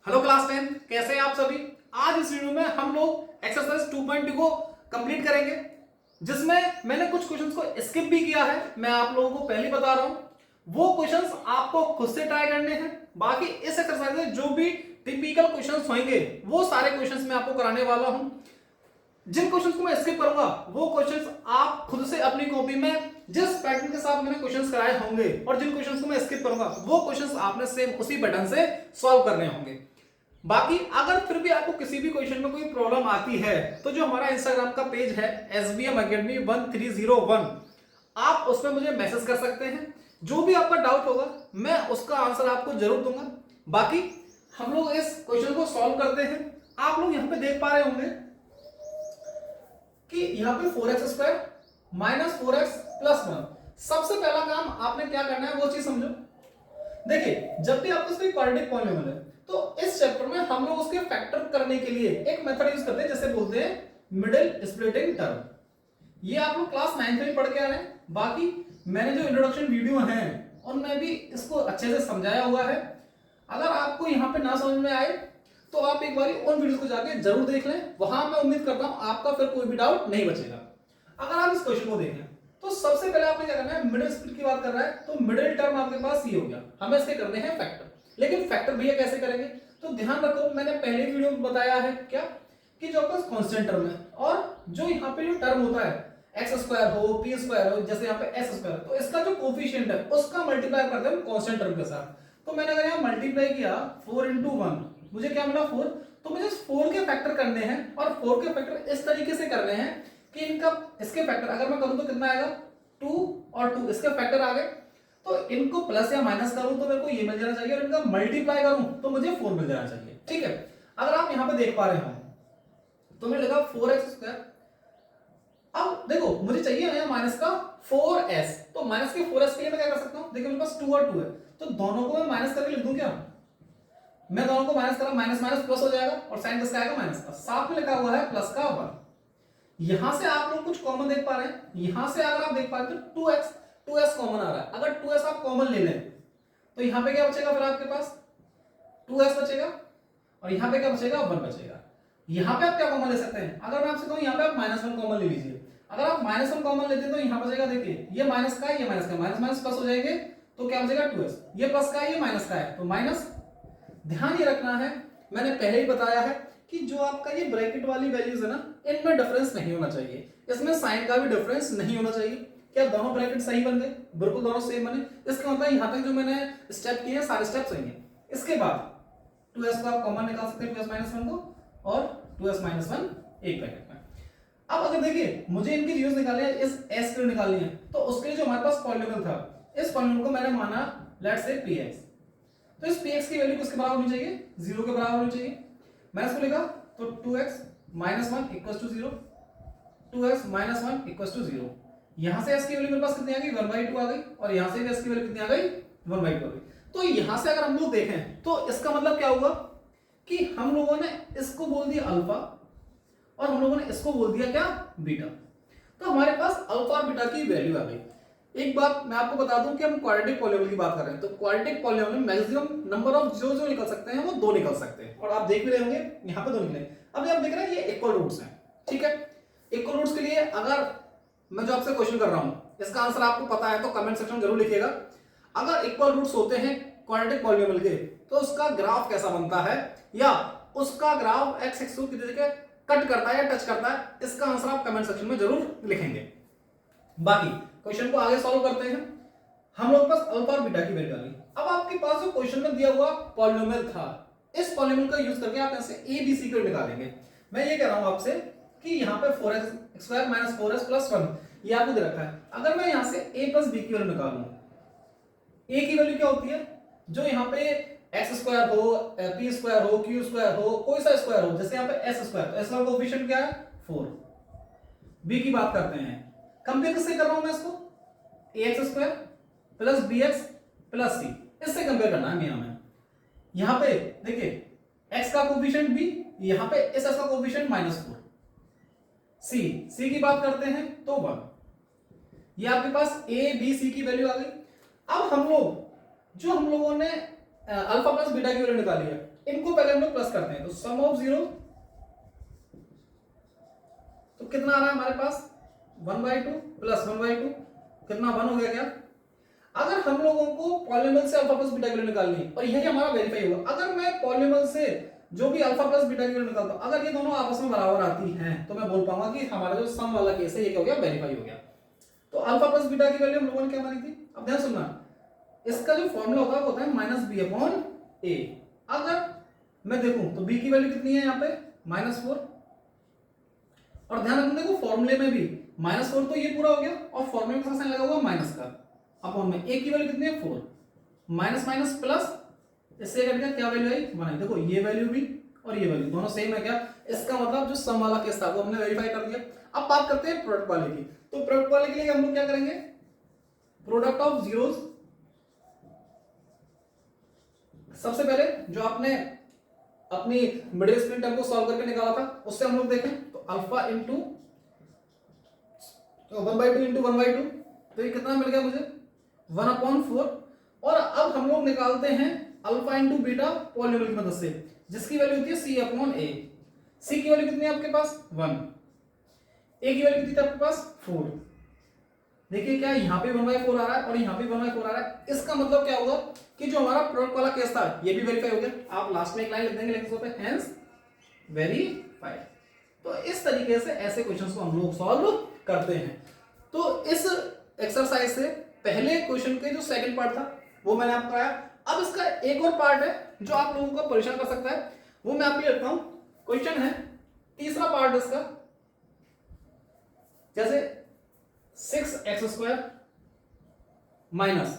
Hello class 10, कैसे हैं आप सभी। आज इस वीडियो में हम लोग एक्सरसाइज 2.2 को कंप्लीट करेंगे, जिसमें मैंने कुछ क्वेश्चंस को स्किप भी किया है। मैं आप लोगों को पहले बता रहा हूं, वो क्वेश्चंस आपको खुद से ट्राई करने हैं। बाकी इस एक्सरसाइज में जो भी टिपिकल क्वेश्चंस होंगे वो सारे क्वेश्चंस मैं आपको कराने वाला हूं। जिन क्वेश्चंस को मैं स्किप करूंगा वो क्वेश्चंस आप खुद से अपनी कॉपी में जिस पैटर्न के साथ मैंने क्वेश्चंस कराए होंगे, और जिन क्वेश्चंस को मैं स्किप करूंगा वो क्वेश्चंस आपने सेम उसी पैटर्न से सॉल्व करने होंगे। बाकी अगर फिर भी आपको किसी भी क्वेश्चन में कोई प्रॉब्लम आती है तो जो हमारा इंस्टाग्राम का पेज है SBM Academy 1301, आप उसमें मुझे मैसेज कर सकते हैं। जो भी आपका डाउट होगा मैं उसका आंसर आपको जरूर दूंगा। बाकी हम लोग इस क्वेश्चन को सॉल्व करते हैं। आप लोग यहां पे देख पा रहे होंगे कि यहाँ पे 4x² माइनस 4x प्लस 1। सबसे पहला काम आपने क्या करना है वो चीज समझो। देखिए, जब भी आपको कोई क्वाड्रेटिक पॉलिनोमियल है तो इस चैप्टर में हम लोग उसके फैक्टर करने के लिए एक मेथड यूज करते हैं, जैसे बोलते हैं मिडिल स्प्लिटिंग टर्म। ये आप लोग क्लास 9 में पढ़ के आ रहे हैं। बाकी मैंने जो इंट्रोडक्शन वीडियो है उनमें भी इसको अच्छे से समझाया हुआ है। अगर आपको यहाँ पे ना समझ में आए तो आप एक बार उन वीडियो को जाके जरूर देख लें। वहां मैं उम्मीद करता हूं आपका फिर कोई भी डाउट नहीं बचेगा। अगर आप इस क्वेश्चन को देखें तो सबसे पहले आपने क्या करना है, मिडिल स्प्लिट की बात कर रहा है तो मिडिल टर्म आपके पास ये हो गया, हमें इसके करने हैं फैक्टर। लेकिन फैक्टर भैया कैसे करेंगे, तो ध्यान रखो मैंने पहले वीडियो में बताया है क्या कि जो आपका कांस्टेंट टर्म है और जो यहाँ पे जो टर्म होता है x² हो p² हो, जैसे यहाँ पे s², तो इसका जो कोफिशिएंट है उसका मल्टीप्लाई करते हैं कांस्टेंट टर्म के साथ। तो मैंने अगर यहाँ मल्टीप्लाई किया 4 into 1, मुझे क्या मिला 4। तो मुझे 4 के फैक्टर करने हैं और 4 के फैक्टर इस तरीके से करने हैं कि इनका इसके फैक्टर अगर मैं करूं तो कितना आएगा 2 और 2 इसके फैक्टर आ गए। तो इनको प्लस या माइनस करूं तो मेरे को ये मिल जाना चाहिए, और इनका मल्टीप्लाई करूं तो मुझे 4 मिल जाना चाहिए। ठीक है, अगर आप यहां पे देख पा रहे हो तो मैंने लगा 4x²। अब देखो मुझे चाहिए ना माइनस का 4s, तो माइनस के 4s के लिए मैं क्या कर सकता हूं, देखिए मेरे पास 2 और 2 है तो दोनों को मैं माइनस करके लिख दूं क्या। मैं दोनों को माइनस करा, माइनस माइनस प्लस हो जाएगा और साइन किसका आएगा माइनस का। साथ में लिखा हुआ है प्लस का 1। यहां से आप लोग कुछ कॉमन देख पा रहे हैं। यहां से अगर आप देख पा रहे हैं तो 2s कॉमन आ रहा है। अगर 2s आप कॉमन ले लें तो यहां पे क्या बचेगा, फिर आपके पास 2s बचेगा और यहां पे क्या बचेगा 1 बचेगा। यहां पे आप क्या कॉमन ले सकते हैं, अगर मैं आपसे कहूं यहां पे आप -1 कॉमन ले लीजिए। अगर आप -1 कॉमन लेते हैं तो यहां बचेगा, देखिए ये माइनस का है ये माइनस का, माइनस माइनस प्लस हो जाएंगे तो क्या बचेगा 2s। ये प्लस का है ये माइनस का है तो माइनस। ध्यान ये रखना है, मैंने पहले ही बताया है कि जो आपका ये ब्रैकेट वाली वैल्यूज है ना, इनमें डिफरेंस नहीं होना चाहिए, इसमें साइन का भी डिफरेंस नहीं होना चाहिए। क्या दोनों ब्रैकेट सही बन गए, बिल्कुल दोनों सेम बने। इसका मतलब यहां तक जो मैंने स्टेप किए हैं सारे स्टेप सही हैं। इसके बाद 2s को आप कॉमन निकाल सकते हैं 2s - 1 को, और 2s - 1 एक ब्रैकेट में। अब अगर देखिए मुझे इनकी वैल्यूज निकालनी है, इस s की निकालनी है, तो उसके लिए जो हमारे पास पॉलिनोमियल था, इस पॉलिनोमियल को मैंने माना लेट्स से px। तो इस px की वैल्यू किसके बराबर होनी चाहिए, 0 के बराबर होनी चाहिए। मैंने इसको लिखा तो 2x - 1 = 0, 2x - 1 = 0। यहां से s की वैल्यू मेरे पास कितनी आ गई 1/2 आ गई, और यहां से भी s की वैल्यू कितनी आ गई 1/2 आ गई। तो यहां से अगर हम लोग देखें तो इसका मतलब क्या हुआ कि हम लोगों ने इसको बोल दिया अल्फा और हम लोगों ने इसको बोल दिया क्या बीटा। तो हमारे पास अल्फा और बीटा की वैल्यू आ गई। एक बात मैं आपको बता दूं कि हम क्वाड्रेटिक पॉलिनोमियल की बात कर रहे हैं तो quadratic polynomial maximum number of जो निकल सकते हैं वो 2 निकल सकते हैं, और आप देख भी रहे होंगे यहां पे 2 निकले। अब आप देख रहे हैं ये इक्वल रूट्स हैं। ठीक है, इक्वल रूट्स के लिए अगर मैं जो आपसे क्वेश्चन कर रहा हूं इसका आंसर आपको पता है तो कमेंट सेक्शन में जरूर लिखिएगा। अगर इक्वल रूट्स होते हैं क्वाड्रेटिक पॉलिनोमियल के तो उसका ग्राफ कैसा बनता है, या उसका ग्राफ एक्स एक्सिस की जगह कट करता है या टच करता है, इसका आंसर आप कमेंट सेक्शन में जरूर लिखेंगे। बाकी क्वेश्चन को आगे सॉल्व करते हैं। हम लोग पास अल्फा और बीटा की वैल्यू आ गई। अब आपके पास जो क्वेश्चन में दिया हुआ पॉलिनोमियल था, इस पॉलिनोमियल का यूज करके आप ऐसे a b c को निकालेंगे। मैं ये कह रहा हूं आपसे कि यहां पे 4x² - 4s + 1 ये आपको दे रखा है। अगर मैं यहां से a + b की वैल्यू निकालूं, a की वैल्यू क्या होती है, जो यहां पे x² हो p² हो q² हो कोई सा स्क्वायर हो, जैसे यहां पे s², तो s का कोएफिशिएंट क्या है 4। b की बात करते हैं, कंपेयर किससे कर रहा हूं मैं इसको, ax² + bx + c, इससे कंपेयर करना है मेरा। में यहां पे देखिए x का कोएफिशिएंट b, यहां पे इस s का कोएफिशिएंट -4। c की बात करते हैं तो 1। ये आपके पास a b c की वैल्यू आ गई। अब हम लोग जो हम लोगों ने अल्फा प्लस बीटा की वैल्यू निकाली है, इनको पहले हम लोग प्लस करते हैं, तो सम ऑफ जीरो तो कितना आ रहा है हमारे पास 1/2 प्लस 1/2 कितना 1 हो गया क्या। अगर हम लोगों को पॉलीनोमियल से अल्फा प्लस बीटा की वैल्यू निकालनी है और यही हमारा वेरीफाई होगा, अगर मैं पॉलीनोमियल से जो भी अल्फा प्लस बीटा की वैल्यू निकालता हूं अगर ये दोनों आपस में बराबर आती हैं तो मैं बोल पाऊंगा कि हमारा जो सम वाला केस है ये क्या हो गया, वेरीफाई हो गया। तो अल्फा प्लस बीटा की वैल्यू हम लोगों ने क्या मानी थी, अब ध्यान सुनना, इसका जो फॉर्मूला होता है वो होता है -b/a। अगर मैं देखूं तो b की वैल्यू कितनी है यहाँ पे -4, और ध्यान रखना देखो फॉर्मूले में भी -4 तो ये पूरा हो गया और फॉर्मूले में साइन लगा हुआ माइनस का, अपॉन में a की वैल्यू कितनी है 4, माइनस माइनस प्लस, इससे कट गया क्या वैल्यू आई 1। देखो ये वैल्यू भी और ये वैल्यू दोनों सेम है क्या, इसका मतलब जो सम वाला केस था वो हमने वेरीफाई कर दिया। अब बात करते हैं प्रोडक्ट वाले की, तो प्रोडक्ट वाले के लिए हम लोग क्या करेंगे, प्रोडक्ट ऑफ जीरोस, सबसे पहले जो आपने अपनी मिडिल स्प्लिट टर्म को सॉल्व करके निकाला था उससे हम लोग देखें तो अल्फा इंटू 1/2 इंटू 1/2 तो ये कितना मिल गया मुझे 1/4। और अब हम लोग निकालते हैं अल्फा इंटू बीटा पॉलीनोमियल की मदद से, जिसकी वैल्यू होती है c/a। c की वैल्यू कितनी है आपके पास 1, a की वैल्यू कितनी थी आपके पास 4। देखिए क्या यहां पे 1/4 आ रहा है और यहां पे 1/4 आ रहा है, इसका मतलब क्या होगा कि जो हमारा प्रोडक्ट वाला केस था ये भी वेरीफाई हो गया। आप लास्ट में एक लाइन लिख देंगे लेकिन पे हेंस वेरीफाइड। तो इस तरीके से ऐसे क्वेश्चंस को हम लोग सॉल्व करते हैं। तो इस एक्सरसाइज से पहले क्वेश्चन के जो सेकंड पार्ट था वो मैंने आपको कराया। अब इसका एक और पार्ट है जो आप लोगों को परेशान कर सकता है, वो मैं आपके लिए रखता हूं। क्वेश्चन है तीसरा पार्ट इसका, जैसे 6x² माइनस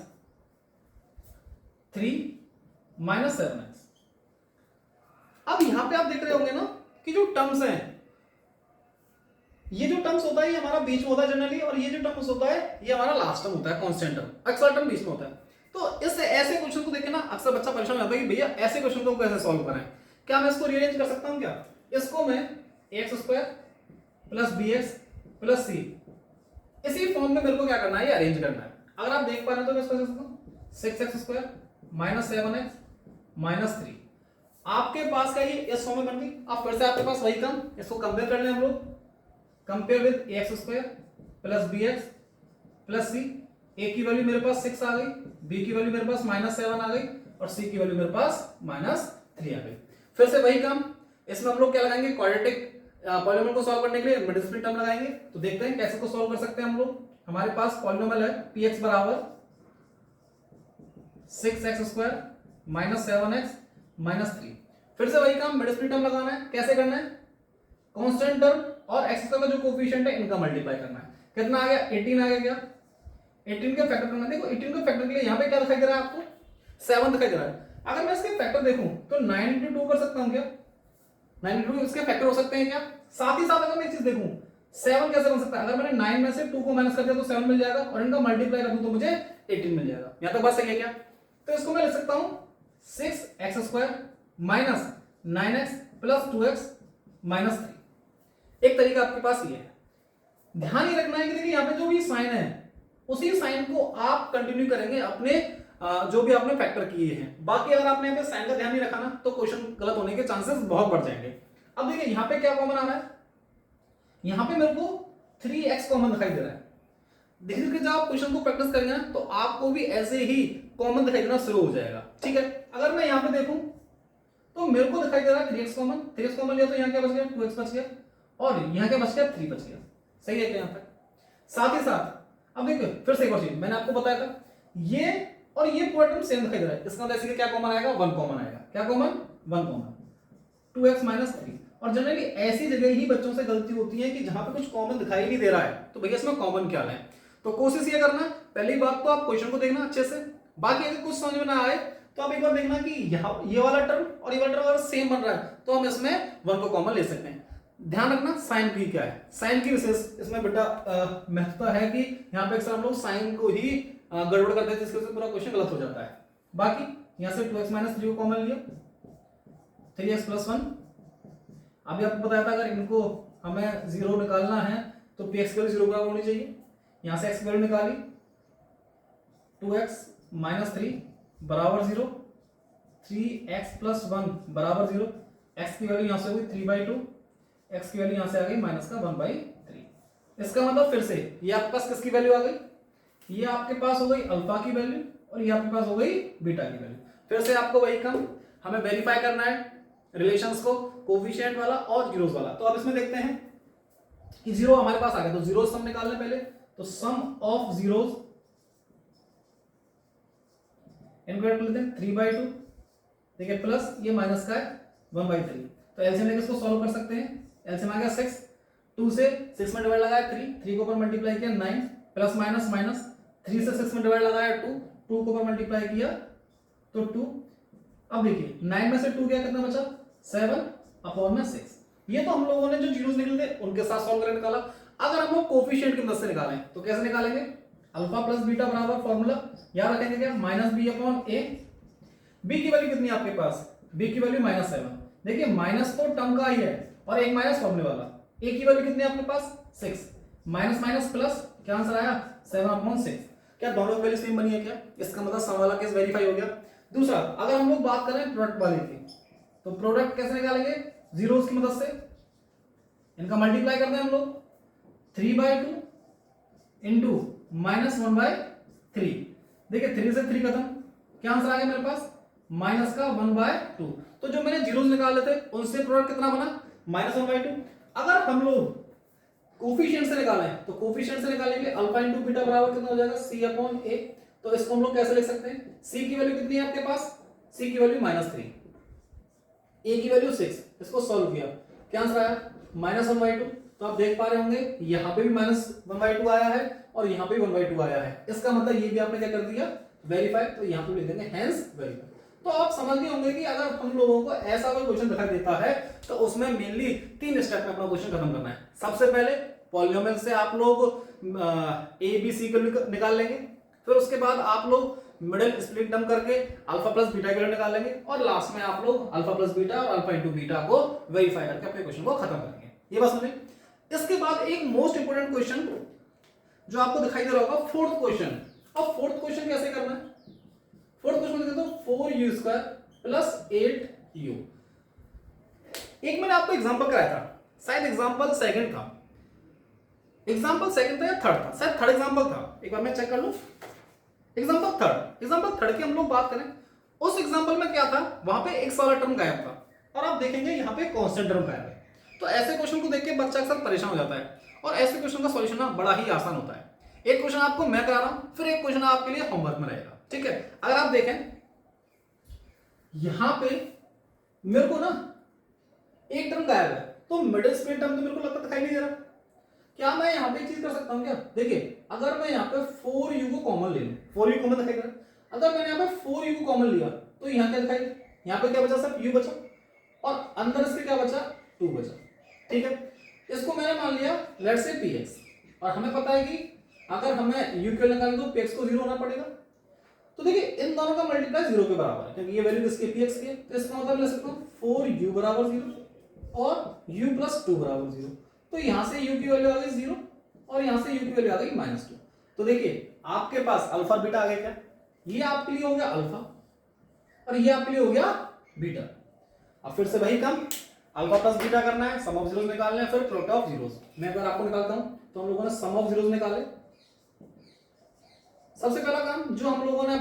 3 माइनस 7x। अब यहां पे आप देख रहे होंगे ना कि जो टर्म्स हैं, ये जो टर्म्स होता है ये हमारा बीच में होता है जनरली, और ये जो टर्म्स होता है ये हमारा लास्ट टर्म होता है, कांस्टेंट टर्म, अक्सर टर्म बीच में होता है। तो इससे ऐसे क्वेश्चन को देख के ना अक्सर बच्चा परेशान हो जाता है कि भैया ऐसे क्वेश्चन को कैसे सॉल्व करें, क्या मैं इसको रीअरेंज कर सकता हूं क्या, इसको मैं x² plus bx plus c इसी फॉर्म में मेरे को क्या करना है, ये अरेंज करना है। अगर आप देख पा रहे हो तो मैं इसको लिख सकता हूं 6x² माइनस 7x माइनस 3। आपके पास क्या ये इस फॉर्म में बन गई। अब फिर से आपके पास वही काम, इसको कंपेयर कर लें हम लोग, compare with ax² plus bx plus c। a की वैल्यू मेरे पास 6 आ गई, b की वैल्यू मेरे पास -7 आ गई और c की वैल्यू मेरे पास -3 आ गई। फिर से वही काम, इसमें हम लोग क्या लगाएंगे, क्वाड्रेटिक पॉलीनोमियल को सॉल्व करने के लिए मिडिल स्प्लिट टर्म लगाएंगे। तो देखते हैं कैसे को सॉल्व कर सकते हैं हम लोग। हमारे पास पॉलीनोमियल है px बराबर 6x² माइनस 7x माइनस 3। फिर से वही काम, मिडिल स्प्लिट टर्म लगाना है। कैसे करना है, कांस्टेंट टर्म और x² का जो कोएफिशिएंट है इनका मल्टीप्लाई करना है। कितना आ गया 18 आ गया क्या, 18 के फैक्टर करना। देखो 18 के फैक्टर के लिए यहाँ पे क्या दिखाई दे रहा है आपको 7 दिखाई दे रहा है। अगर मैं इसके फैक्टर देखूं तो 9 into 2 कर सकता हूं क्या, 9 into 2 इसके फैक्टर हो सकते हैं क्या। साथ ही साथ अगर मैं एक चीज देखूं 7 कैसे बन सकता है, अगर मैंने 9 में से 2 को माइनस कर दिया तो 7 मिल जाएगा और इनका मल्टीप्लाई कर दूं तो मुझे 18 मिल जाएगा। यहां तक बात सही है क्या। तो इसको मैं लिख सकता हूं 6x² minus 9x plus 2x minus 3। एक तरीका आपके पास ये है। ध्यान ये रखना है कि देखिए यहाँ पे जो भी साइन है उसी साइन को आप कंटिन्यू करेंगे अपने जो भी आपने फैक्टर किए हैं। बाकी अगर आपने यहाँ पे साइन का ध्यान नहीं रखा ना तो क्वेश्चन गलत होने के चांसेस बहुत बढ़ जाएंगे। अब देखिए यहाँ पे क्या कॉमन आ रहा है, यहाँ पे मेरे को 3x कॉमन दिखाई दे रहा है। देखिए जब आप क्वेश्चन को प्रैक्टिस करेंगे ना तो आपको भी ऐसे ही कॉमन दिखाई देना शुरू हो जाएगा। ठीक है, अगर मैं यहाँ पे देखूं तो मेरे को दिखाई दे रहा है 3x कॉमन, 3x कॉमन लिया तो यहाँ क्या बच गया 2x बच गया और यहाँ क्या बच गया 3 बच गया। सही है क्या यहाँ तक। साथ ही साथ अब देखिए फिर से एक और चीज मैंने आपको बताया था, ये और ये पूरा टर्म सेम दिखाई दे रहा है। इसका मतलब ऐसे क्या कॉमन आएगा 1 कॉमन आएगा। क्या कॉमन 1 कॉमन 2x माइनस 3। और जनरली ऐसी जगह ही बच्चों से गलती होती है कि जहां पे कुछ कॉमन दिखाई नहीं दे रहा है तो भैया इसमें कॉमन क्या है। तो कोशिश ये करना, पहली बात तो आप क्वेश्चन को देखना अच्छे से। बाकी अगर कुछ समझ में ना आए तो आप एक बार देखना कि यहाँ ये वाला टर्म और ये वाला टर्म अगर सेम बन रहा है तो हम इसमें 1 को कॉमन ले सकते हैं। ध्यान रखना साइन की क्या है, साइन की विशेष इसमें बेटा महत्वता है कि यहाँ पे अक्सर हम लोग साइन को ही गड़बड़ करते हैं जिसकी वजह से पूरा क्वेश्चन गलत हो जाता है। बाकी यहाँ से 2x माइनस 3 को कॉमन लिया 3x प्लस 1। अभी आपको बताया था अगर इनको हमें 0 निकालना है तो px की वैल्यू 0 बराबर होनी चाहिए। यहाँ से x की वैल्यू निकाली 2x माइनस 3 बराबर 0 3x प्लस 1 बराबर 0। x की वैल्यू यहां से होगी 3/2, x की वैल्यू यहां से आ गई माइनस का 1/3। इसका मतलब फिर से ये आपके पास किसकी वैल्यू आ गई, ये आपके पास हो गई अल्फा की वैल्यू और ये आपके पास हो गई बीटा की वैल्यू। फिर से आपको वही काम हमें वेरीफाई करना है रिलेशंस को, कोफिशिएंट वाला और जीरोस वाला। तो अब इसमें देखते हैं कि जीरो हमारे पास आ गया, तो जीरो सम निकालने पहले, तो सम ऑफ जीरोस इनको कर लेते हैं 3/2, ठीक है, प्लस ये माइनस का है 1/3। तो एलसीएम लेके इसको सॉल्व कर सकते हैं। एलसीएम आ गया 6, 2 से 6 में डिवाइड लगाया 3, 3 को ऊपर मल्टीप्लाई किया 9, प्लस माइनस माइनस, 3 से 6 में डिवाइड लगाया 2, 2 को ऊपर मल्टीप्लाई किया तो 2। अब देखिए 9 में से 2 गया, कितना बचा 7/6। ये तो हम लोगों ने जो जीरोस निकले थे उनके साथ सॉल्व करके निकाला। अगर हम लोग कोफिशिएंट की मदद से निकालें तो कैसे निकालेंगे, अल्फा प्लस बीटा बराबर फॉर्मूला याद रखेंगे क्या, माइनस बी अपॉन ए। बी की वैल्यू कितनी है आपके पास, बी की वैल्यू -7। देखिए माइनस तो टर्म का ही है और एक माइनस फॉर्मूले वाला। ए की वैल्यू कितनी है आपके पास 6, माइनस माइनस प्लस, क्या आंसर आया 7/6। क्या दोनों की वैल्यू सेम बनी है क्या, इसका मतलब सम वाला केस वेरीफाई हो गया। दूसरा, अगर हम लोग बात करें प्रोडक्ट वाले की, तो प्रोडक्ट कैसे निकालेंगे, जीरोस की मदद से इनका मल्टीप्लाई करते हैं हम लोग, 3/2 इंटू -1/3। देखिए 3 से 3 खत्म, क्या आंसर आ गया मेरे पास माइनस का 1/2। तो जो मैंने जीरोस निकाले थे उनसे प्रोडक्ट कितना बना -1/2। अगर हम लोग कोफिशिएंट से निकालें तो कोफिशिएंट से निकालेंगे अल्फा इंटू बीटा बराबर कितना हो जाएगा c/a। तो इसको हम लोग कैसे लिख सकते हैं, c की वैल्यू कितनी है आपके पास, c की वैल्यू -3, a की वैल्यू 6। इसको सॉल्व किया, क्या आंसर आया -1/2। तो आप देख पा रहे होंगे यहां पे भी -1/2 आया है और यहां पे भी 1/2 आया है। इसका मतलब ये भी आपने क्या कर दिया वेरीफाई, तो यहां पे लिख देंगे हेंस वेरीफाई। तो आप समझ गए होंगे कि अगर हम लोगों को ऐसा कोई क्वेश्चन दिखाई देता है तो उसमें मेनली 3 स्टेप में अपना क्वेश्चन खत्म करना है। सबसे पहले पॉलिनोमियल से आप लोग ए बी सी को निकाल लेंगे, फिर उसके बाद आप लोग मिडिल स्प्लिट टर्म करके अल्फा प्लस बीटा की वैल्यू निकाल लेंगे और लास्ट में आप लोग अल्फा प्लस बीटा और अल्फा इंटू बीटा को वेरीफाई करके अपने क्वेश्चन को खत्म करेंगे। ये बात समझे। इसके बाद एक मोस्ट इंपोर्टेंट क्वेश्चन जो आपको दिखाई दे रहा होगा, फोर्थ क्वेश्चन। अब फोर्थ क्वेश्चन कैसे करना है, फोर्थ क्वेश्चन देखो 4u² प्लस 8u। एक मैंने आपको एग्जांपल कराया था, शायद एग्जांपल सेकंड था, एग्जांपल सेकंड था या थर्ड था, शायद थर्ड एग्जांपल था, एक बार मैं चेक कर लूं। एग्जांपल थर्ड की हम लोग बात करें, उस एग्जांपल में क्या था, वहां पे x वाला टर्म गायब था और आप देखेंगे यहां पे कांस्टेंट टर्म गायब है। तो ऐसे क्वेश्चन को देख के बच्चा अक्सर परेशान हो जाता है और ऐसे क्वेश्चन का सॉल्यूशन ना बड़ा ही आसान होता है। एक क्वेश्चन आपको मैं करा रहा हूं, फिर एक क्वेश्चन आपके लिए होमवर्क में रहेगा, ठीक है। अगर आप देखें यहां पे मेरे को ना एक टर्म गायब है, तो मिडिल स्प्लिट टर्म तो मेरे को लगता दिखाई नहीं दे रहा। क्या मैं यहां पे एक चीज कर सकता हूं क्या, देखिए अगर मैं यहां पे 4u को कॉमन ले लूं, 4u कॉमन दिखाई दे रहा, अगर मैंने यहां पे 4u को कॉमन लिया तो यहां क्या दिखाई, यहां पे क्या बचा, सिर्फ u बचा और अंदर इसके क्या बचा 2 बचा, ठीक है। इसको मैंने मान लिया लेट्स से px और हमें पता है कि अगर हमें u के निकालना तो px को 0 होना पड़ेगा। तो देखिए इन दोनों का मल्टीप्लाई 0 के बराबर है क्योंकि ये वैल्यू किसकी px की है, तो इसका मतलब ले सकता हूं 4u बराबर 0 और u प्लस 2 बराबर 0। तो यहां से u की वैल्यू आ गई 0 और यहां से u की वैल्यू आ गई -2। तो देखिए आपके पास अल्फा बीटा आ गया, क्या ये आपके लिए हो गया अल्फा और ये आपके लिए हो गया बीटा। अब फिर से वही काम, अल्फा प्लस बीटा करना है, सम ऑफ जीरोस निकालना है, फिर प्रोडक्ट ऑफ जीरोस। मैं अगर आपको निकालता हूं तो हम लोगों ने सम ऑफ जीरोस निकाले। सबसे पहला काम जो हम लोगों ने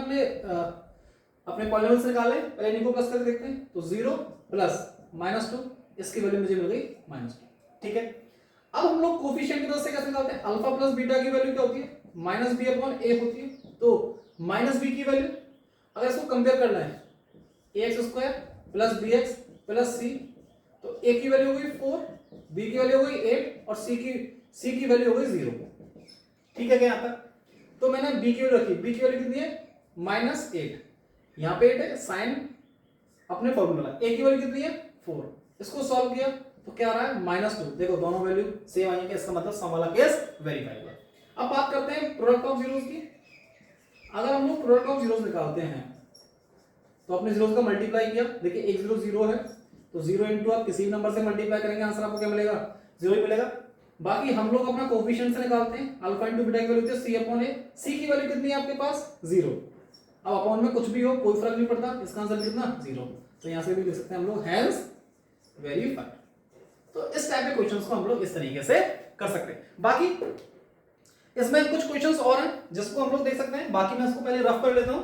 अपने पॉलिनोमियल से निकाले, पहले इनको प्लस करके देखते हैं। तो 0 प्लस -2, इसकी वैल्यू मुझे मिल गई -2, ठीक है। अब हम लोग कोफिशिएंट की मदद से कैसे निकालते हैं, अल्फा प्लस बीटा की वैल्यू क्या होती है -b/a होती है। तो -b की वैल्यू अगर इसको कंपेयर करना है ax² plus bx plus c, तो a की वैल्यू हो गई 4, b की वैल्यू हो गई 8 और c की वैल्यू हो गई 0, ठीक है क्या यहां तक। तो मैंने b की वैल्यू रखी, b की वैल्यू कितनी है -8, यहां पे 8 है साइन अपने फॉर्मूला, a की वैल्यू कितनी है 4, इसको सॉल्व किया तो क्या आ रहा है -2। देखो दोनों वैल्यू सेम आई है, इसका मतलब सम वाला केस वेरीफाई हुआ। अब बात करते हैं प्रोडक्ट ऑफ जीरोस की। अगर हम लोग प्रोडक्ट ऑफ जीरोस निकालते हैं तो अपने जीरोस का मल्टीप्लाई किया, देखिए एक 0 0 है तो 0 इंटू आप किसी भी नंबर से मल्टीप्लाई करेंगे आंसर आपको क्या मिलेगा 0 ही मिलेगा। बाकी हम लोग अपना कोफिशिएंट से निकालते हैं, अल्फा इंटू बीटा की वैल्यू होती है c/a, c की वैल्यू कितनी है आपके पास 0। अब अपॉन में कुछ भी हो कोई फर्क नहीं पड़ता, इसका आंसर कितना 0। तो यहां से भी लिख सकते हैं हम लोग हैज वेरीफाइड। तो इस टाइप के क्वेश्चंस को हम लोग इस तरीके से कर सकते हैं। बाकी इसमें कुछ क्वेश्चंस और हैं जिसको हम लोग देख सकते हैं, बाकी मैं इसको पहले रफ कर लेता हूं।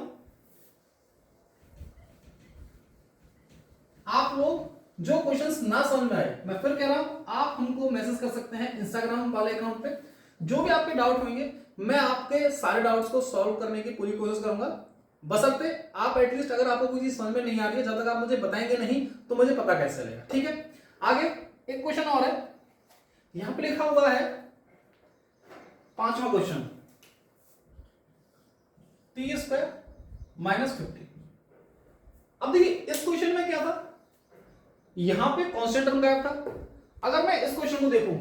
आप लोग जो क्वेश्चंस ना समझ में आए, मैं फिर कह रहा हूं, आप हमको मैसेज कर सकते हैं इंस्टाग्राम वाले अकाउंट पे। जो भी आपके डाउट होंगे मैं आपके सारे डाउट्स को सॉल्व करने की पूरी कोशिश करूंगा, बशर्ते आप एटलीस्ट अगर आपको कोई चीज समझ में नहीं आ रही है, जब तक आप मुझे बताएंगे नहीं तो मुझे पता कैसे चलेगा, ठीक है। आगे एक क्वेश्चन और है, यहां पे लिखा हुआ है 5वां क्वेश्चन, टी स्क्वायर माइनस 50। अब देखिए इस क्वेश्चन में क्या था, यहां पे कांस्टेंट टर्म गायब था। अगर मैं इस क्वेश्चन को देखूं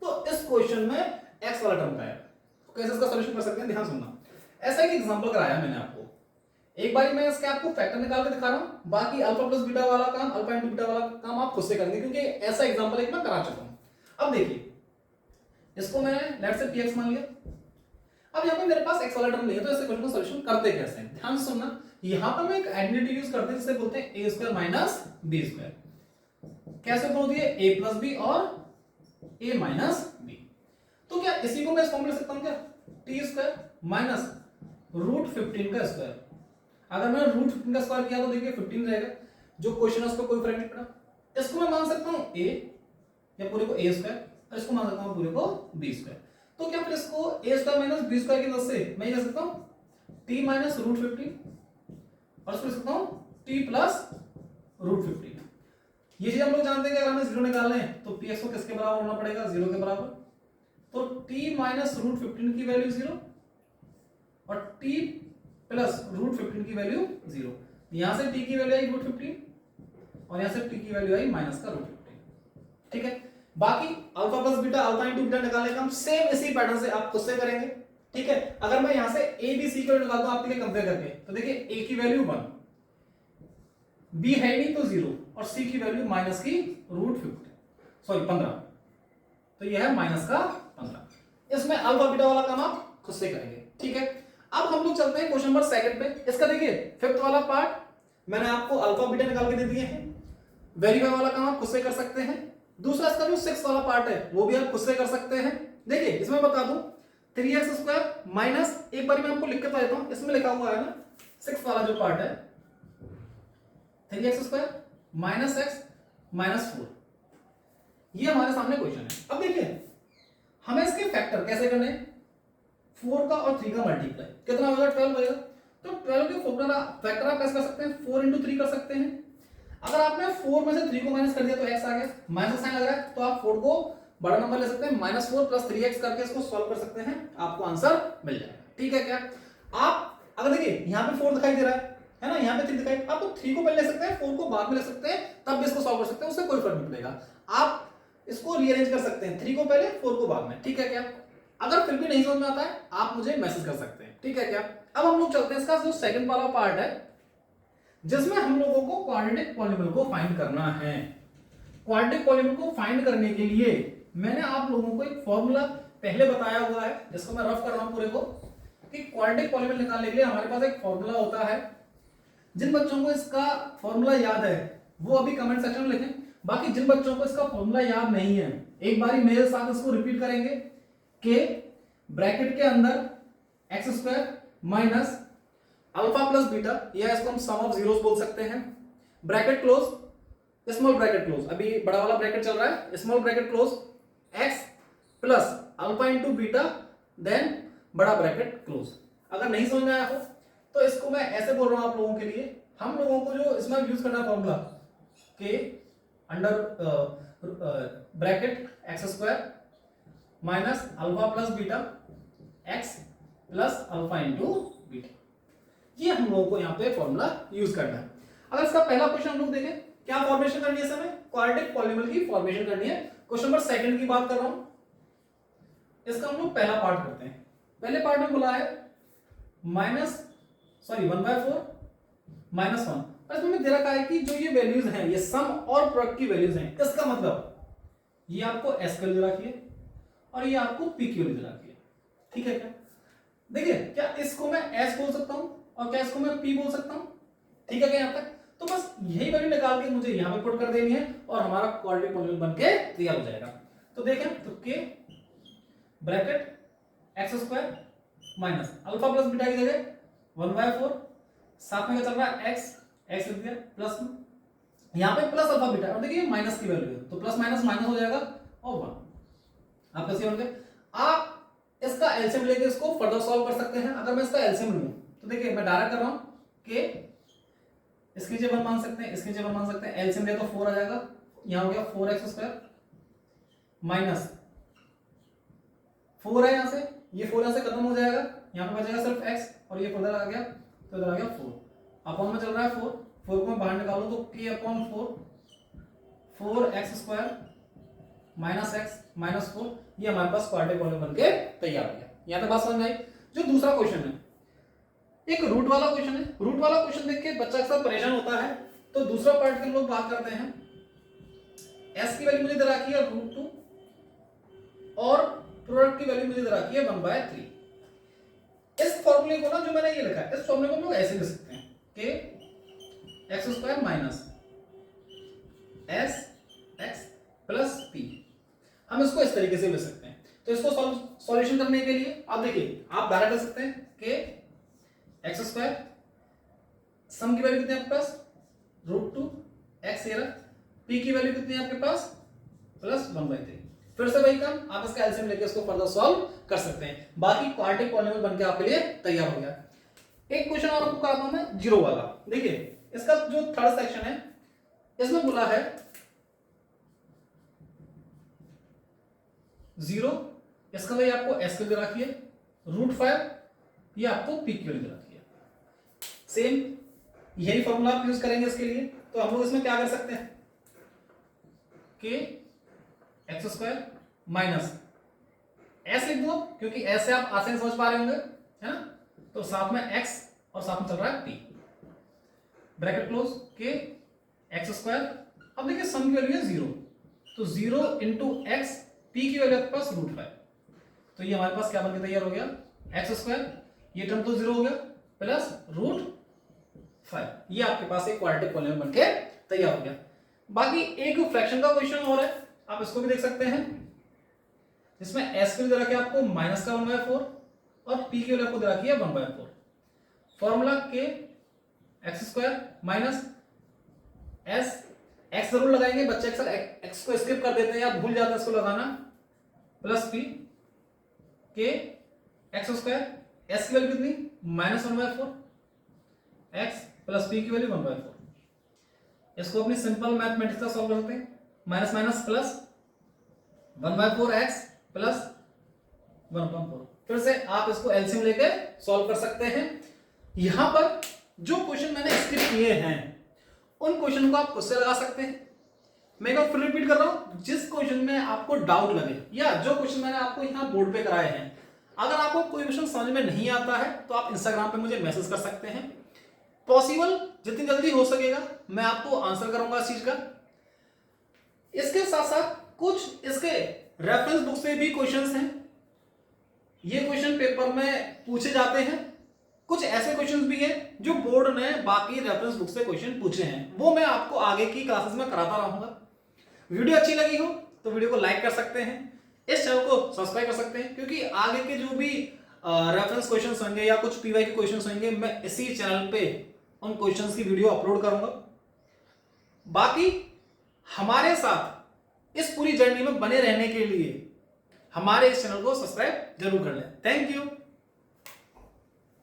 तो इस क्वेश्चन में एक्स वाला टर्म गायब। तो कैसे इसका सॉल्यूशन कर सकते हैं, ध्यान सुनना। ऐसा एक एग्जांपल कराया मैंने आपको, एक बार मैं इसके आपको फैक्टर निकाल के दिखा रहा हूं, बाकी अल्फा प्लस बीटा वाला काम, अल्फा इंटू बीटा वाला काम आप खुद से करेंगे, क्योंकि ऐसा एग्जांपल एक मैं करा चुका हूं। अब देखिए इसको मैंने लेट्स से px मान लिया। अब यहां पे मेरे पास x वाला टर्म नहीं है, तो इस क्वेश्चन का सॉल्यूशन करते कैसे हैं, ध्यान से सुनना। यहां पर मैं एक आइडेंटिटी यूज करते हैं जिसे बोलते हैं a square minus b square. कैसे बोल दिए, a प्लस b और a माइनस b। तो क्या इसी को मैं इस फॉर्म में लिख सकता हूं क्या, t स्क्वायर माइनस रूट 15 का स्क्वायर। अगर मैंने रूट 15 का स्क्वायर किया तो देखिए 15 रहेगा, जो क्वेश्चन है उस पर कोई फर्क नहीं पड़ा। इसको मैं मान सकता हूं a, या पूरे को a स्क्वायर, और इसको मान सकता हूं पूरे को b स्क्वायर। तो क्या फिर इसको a square minus b square की मदद से मैं ये लिख सकता हूं t माइनस रूट 15, और इसको लिख सकता हूं t प्लस रूट 15। ये चीज हम लोग जानते हैं कि अगर हमें 0 निकालना है तो px को किसके बराबर होना पड़ेगा, 0 के बराबर। तो t माइनस रूट 15 की वैल्यू 0 और t प्लस रूट 15 की वैल्यू 0। यहां से t की वैल्यू आई रूट 15 और यहां से t की वैल्यू आई माइनस का रूट 15, ठीक है। बाकी alpha plus beta, alpha into beta निकालने का हम सेम इसी पैटर्न से आप खुद से करेंगे, ठीक है। अगर मैं यहां से a b c को निकालता हूं आपके लिए कंपेयर करके, तो देखिए a की वैल्यू 1, b है नहीं तो 0, और c की वैल्यू माइनस की रूट 15, तो यह है माइनस का 15। इसमें अल्फा बीटा वाला काम आप खुद से करेंगे, ठीक है। अब हम लोग चलते हैं क्वेश्चन नंबर 2 पे। इसका देखिए 5th वाला पार्ट मैंने आपको अल्फा बीटा निकाल के दे दिए हैं, वेरीफाई वाला काम आप खुद से कर सकते हैं। दूसरा इसका जो 6th वाला पार्ट है वो भी आप खुद से कर सकते हैं। देखिए इसमें बता दूं 3x स्क्वायर माइनस, एक बार मैं आपको लिख के बता देता हूं, इसमें लिखा हुआ है ना 6th वाला जो पार्ट है 3x square minus x minus 4, ये हमारे सामने क्वेश्चन है। अब देखिए हमें इसके फैक्टर कैसे करने हैं, 4 का और 3 का मल्टीप्लाई कितना होगा, 12 होगा। तो 12 के फैक्टर आप कैसे कर सकते हैं, 4 इंटू 3 कर सकते हैं। अगर आपने 4 में से 3 को माइनस कर दिया तो x आ गया, माइनस साइन लग रहा है तो आप 4 को बड़ा नंबर ले सकते हैं, -4 प्लस 3x करके इसको सॉल्व कर सकते हैं, आपको आंसर मिल जाएगा, ठीक है। क्या आप अगर देखिए यहां पे 4 दिखाई दे रहा है ना, यहां पे 3 दिखाई, आप तो 3 को पहले ले सकते हैं, 4 को बाद में ले सकते हैं, तब भी इसको सॉल्व कर सकते हैं, उससे कोई फर्क नहीं पड़ेगा। आप इसको रीअरेंज कर सकते हैं, 3 को पहले 4 को बाद में, ठीक है। क्या अगर फिर भी नहीं समझ में आता है आप मुझे मैसेज कर सकते हैं, ठीक है। क्या अब हम लोग चलते हैं इसका जो 2nd वाला पार्ट है, जिसमें हम लोगों को क्वाड्रेटिक पॉलीनॉमियल को फाइंड करना है। क्वाड्रेटिक पॉलीनॉमियल को फाइंड करने के लिए मैंने आप लोगों को एक फॉर्मूला पहले बताया हुआ है, जिसको मैं रफ कर रहा हूं पूरे को, कि क्वाड्रेटिक पॉलीनॉमियल निकालने के लिए हमारे पास एक फॉर्मूला होता है। जिन बच्चों को इसका फॉर्मूला याद है वो अभी कमेंट सेक्शन में लिखें, बाकी जिन बच्चों को इसका फॉर्मूला याद नहीं है एक बार मेरे साथ इसको रिपीट करेंगे कि ब्रैकेट के अंदर x square minus alpha plus beta, या इसको हम सम ऑफ जीरोस बोल सकते हैं, bracket close, small bracket close, अभी बड़ा वाला ब्रैकेट चल रहा है, small bracket close, x plus alpha into beta, then बड़ा ब्रैकेट क्लोज। अगर नहीं समझ में आया हो तो इसको मैं ऐसे बोल रहा हूं आप लोगों के लिए, हम लोगों को जो इसमें यूज करना फॉर्मूला के under bracket x square minus alpha plus beta x plus alpha into beta, ये हम लोगों को यहाँ पे फॉर्मूला यूज करना है। अगर इसका पहला क्वेश्चन हम लोग देखें, क्या फॉर्मेशन करनी है, हमें क्वाड्रेटिक पॉलीनॉमियल की फॉर्मेशन करनी है। क्वेश्चन नंबर 2 की बात कर रहा हूं, इसका हम लोग पहला पार्ट करते हैं। पहले पार्ट में बोला है 1/4 -1, और इसमें दे रखा है कि जो ये वैल्यूज हैं ये सम और प्रोडक्ट की वैल्यूज हैं, इसका मतलब ये आपको एस की वैल्यू रखी है और ये आपको पी की वैल्यू रखी है, ठीक है। क्या देखिए क्या इसको मैं एस बोल सकता हूं और क्या इसको मैं p बोल सकता हूं, ठीक है क्या यहां तक। तो बस यही वैल्यू निकाल के मुझे यहां पे पुट कर देनी है और हमारा क्वाड्रेटिक पॉलिनोमियल बन के तैयार हो जाएगा। तो देखें तो k bracket x square minus alpha plus beta की जगह 1/4, साथ में क्या चल रहा है x लिख दिया प्लस में, यहां पे प्लस अल्फा बीटा और देखिए माइनस की वैल्यू है तो प्लस माइनस माइनस हो जाएगा और 1 आप कैसे होंगे। आप इसका एलसीएम लेके इसको फर्दर सॉल्व कर सकते हैं। अगर मैं इसका एलसीएम लूं तो देखिए मैं डायरेक्ट कर रहा हूं कि इसकी जगह मान सकते हैं, इसकी जगह मान सकते हैं, एलसीएम ले तो 4 आ जाएगा, यहां हो गया 4x² माइनस 4 है यहां से, ये 4 यहां से खत्म हो जाएगा, यहां पे बचेगा सिर्फ x और ये फर्दर आ गया तो इधर आ गया 4 अपॉन में चल रहा है 4 को मैं बाहर निकालूं तो k/4 4x² minus x minus 4 ये हमारे पास क्वाड्रेटिक पॉलिनोमियल बनके तैयार हो गया। यहां तक बात समझ में आई। जो दूसरा क्वेश्चन है एक रूट वाला क्वेश्चन है, रूट वाला क्वेश्चन देख के बच्चा अक्सर परेशान होता है। तो दूसरा पार्ट के हम लोग बात करते हैं, s की वैल्यू मुझे दे रखी है √2 और प्रोडक्ट की वैल्यू मुझे दे रखी है 1/3। इस फॉर्मूले को ना जो मैंने ये लिखा है इस फॉर्मूले को हम लोग ऐसे लिख सकते हैं कि x² minus s x plus p, हम इसको इस तरीके से लिख सकते हैं। तो इसको सॉल्यूशन करने के लिए आप देखिए आप डायरेक्ट लिख सकते हैं कि x² सम की वैल्यू कितनी है आपके पास √2 x ये रहा, p की वैल्यू कितनी है आपके पास प्लस 1/3। फिर से वही काम आप इसका एलसीएम लेके इसको फर्दर सॉल्व कर सकते हैं। बाकी क्वाड्रेटिक पॉलिनोमियल बनके आपके लिए तैयार हो गया। एक क्वेश्चन और आपको कराता हूं मैं जीरो वाला। देखिए इसका जो थर्ड सेक्शन है इसमें बोला है 0, इसका वही आपको s की वैल्यू रखी है √5, ये आपको p की वैल्यू रखी है। सेम यही फॉर्मूला आप यूज करेंगे इसके लिए। तो हम लोग इसमें क्या कर सकते हैं कि x² माइनस s लिख दो क्योंकि s से आप आसानी समझ पा रहे होंगे है ना। तो साथ में x और साथ में चल रहा है p ब्रैकेट क्लोज के x²। अब देखिए सम की वैल्यू है 0 तो 0 इंटू x, p की वैल्यू आपके पास √5 तो ये हमारे पास क्या बनके तैयार हो गया x², ये टर्म तो 0 हो गया प्लस √5, ये आपके पास एक क्वाड्रेटिक पॉलिनोमियल बनके तैयार हो गया। बाकी एक फ्रैक्शन का क्वेश्चन और है, आप इसको भी देख सकते हैं जिसमें s की वैल्यू दे रखी है आपको माइनस का 1/4 और p की वैल्यू आपको दे रखी है 1/4। फॉर्मूला के x² माइनस s, x जरूर लगाएंगे बच्चे अक्सर x को स्किप कर देते हैं या भूल जाते हैं इसको लगाना, प्लस p के x², s की वैल्यू कितनी माइनस 1/4 x प्लस p की वैल्यू 1/4। इसको अपनी सिंपल मैथमेटिक्स का सॉल्व कर सकते हैं, minus minus plus 1/4 x plus 1/4। फिर से आप इसको एलसीएम लेके सॉल्व कर सकते हैं। यहां पर जो क्वेश्चन मैंने स्किप किए हैं उन क्वेश्चन को आप खुद से लगा सकते हैं। मैं एक बार फिर रिपीट कर रहा हूं, जिस क्वेश्चन में आपको डाउट लगे या जो क्वेश्चन मैंने आपको यहां बोर्ड पे कराए हैं, अगर आपको कोई क्वेश्चन समझ में नहीं आता है तो आप इंस्टाग्राम पे मुझे मैसेज कर सकते हैं। पॉसिबल जितनी जल्दी हो सकेगा मैं आपको आंसर करूंगा इस चीज का। इसके साथ साथ कुछ इसके रेफरेंस बुक से भी क्वेश्चंस हैं, ये क्वेश्चन पेपर में पूछे जाते हैं। कुछ ऐसे क्वेश्चंस भी हैं जो बोर्ड ने बाकी रेफरेंस बुक से क्वेश्चन पूछे हैं, वो मैं आपको आगे की क्लासेस में कराता रहूंगा। वीडियो अच्छी लगी हो तो वीडियो को लाइक कर सकते हैं, इस चैनल को सब्सक्राइब कर सकते हैं, क्योंकि आगे के जो भी रेफरेंस क्वेश्चंस होंगे या कुछ पीवाई के क्वेश्चंस होंगे मैं इसी चैनल पे उन क्वेश्चंस की वीडियो अपलोड करूंगा। बाकी हमारे साथ इस पूरी जर्नी में बने रहने के लिए हमारे इस चैनल को सब्सक्राइब जरूर कर लें। Thank you.